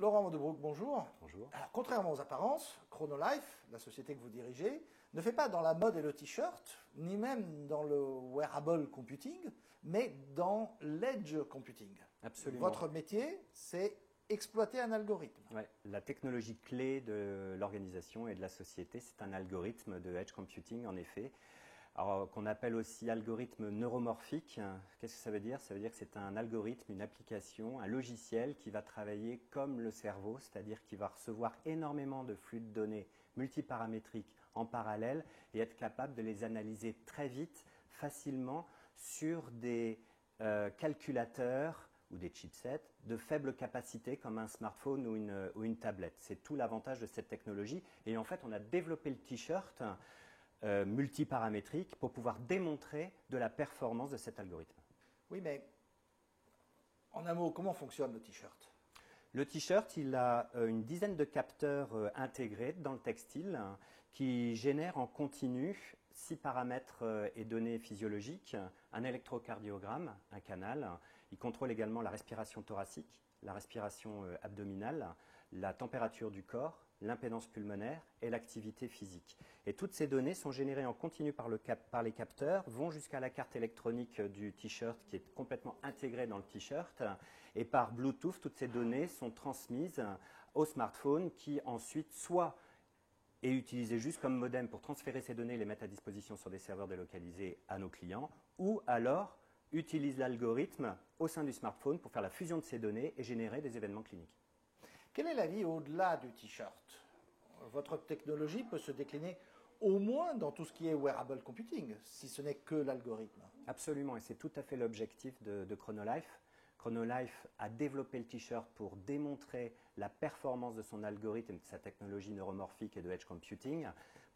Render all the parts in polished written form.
Laurent Modebrook, bonjour. Bonjour. Alors, contrairement aux apparences, Chronolife, la société que vous dirigez, ne fait pas dans la mode et le t-shirt, ni même dans le wearable computing, mais dans l'edge computing. Absolument. Votre métier, c'est exploiter un algorithme. Ouais, la technologie clé de l'organisation et de la société, c'est un algorithme de edge computing, en effet. Alors, qu'on appelle aussi algorithme neuromorphique. Qu'est-ce que ça veut dire? Ça veut dire que c'est un algorithme, une application, un logiciel qui va travailler comme le cerveau, c'est-à-dire qui va recevoir énormément de flux de données multiparamétriques en parallèle et être capable de les analyser très vite, facilement, sur des calculateurs ou des chipsets de faible capacité comme un smartphone ou une tablette. C'est tout l'avantage de cette technologie. Et en fait, on a développé le t-shirt multiparamétrique pour pouvoir démontrer de la performance de cet algorithme. Oui, mais en un mot, comment fonctionne le t-shirt? Le t-shirt, il a une dizaine de capteurs intégrés dans le textile qui génèrent en continu 6 paramètres et données physiologiques, un électrocardiogramme, un canal. Il contrôle également la respiration thoracique, la respiration abdominale, la température du corps, l'impédance pulmonaire et l'activité physique. Et toutes ces données sont générées en continu par les capteurs, vont jusqu'à la carte électronique du t-shirt qui est complètement intégrée dans le t-shirt. Et par Bluetooth, toutes ces données sont transmises au smartphone qui ensuite soit est utilisé juste comme modem pour transférer ces données et les mettre à disposition sur des serveurs délocalisés à nos clients, ou alors utilise l'algorithme au sein du smartphone pour faire la fusion de ces données et générer des événements cliniques. Quelle est la vie au-delà du t-shirt? Votre technologie peut se décliner au moins dans tout ce qui est wearable computing, si ce n'est que l'algorithme. Absolument, et c'est tout à fait l'objectif de Chronolife. Chronolife a développé le t-shirt pour démontrer la performance de son algorithme, de sa technologie neuromorphique et de edge computing,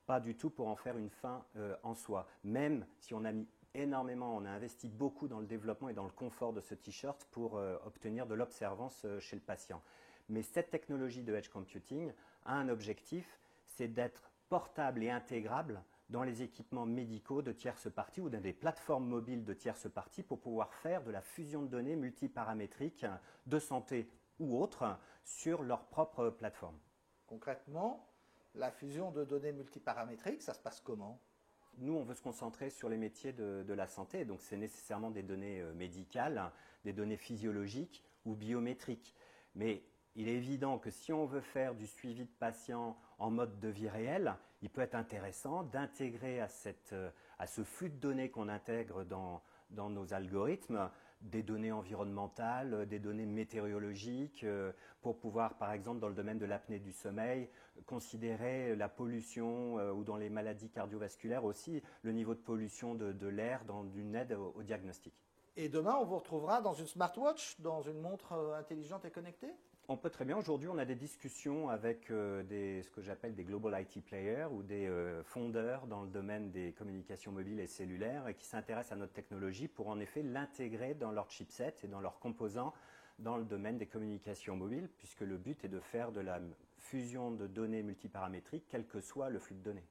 pas du tout pour en faire une fin en soi. Même si on a mis énormément, on a investi beaucoup dans le développement et dans le confort de ce t-shirt pour obtenir de l'observance chez le patient. Mais cette technologie de edge computing a un objectif, c'est d'être portable et intégrable dans les équipements médicaux de tierces parties ou dans des plateformes mobiles de tierces parties pour pouvoir faire de la fusion de données multiparamétriques de santé ou autres sur leur propre plateforme. Concrètement, la fusion de données multiparamétriques, ça se passe comment? Nous, on veut se concentrer sur les métiers de la santé, donc c'est nécessairement des données médicales, des données physiologiques ou biométriques. Mais il est évident que si on veut faire du suivi de patients en mode de vie réelle, il peut être intéressant d'intégrer à ce flux de données qu'on intègre dans nos algorithmes des données environnementales, des données météorologiques, pour pouvoir, par exemple, dans le domaine de l'apnée du sommeil, considérer la pollution ou dans les maladies cardiovasculaires aussi, le niveau de pollution de l'air dans une aide au diagnostic. Et demain, on vous retrouvera dans une smartwatch, dans une montre intelligente et connectée? On peut très bien. Aujourd'hui, on a des discussions avec ce que j'appelle des global IT players ou des fondeurs dans le domaine des communications mobiles et cellulaires et qui s'intéressent à notre technologie pour en effet l'intégrer dans leur chipset et dans leurs composants dans le domaine des communications mobiles, puisque le but est de faire de la fusion de données multiparamétriques, quel que soit le flux de données.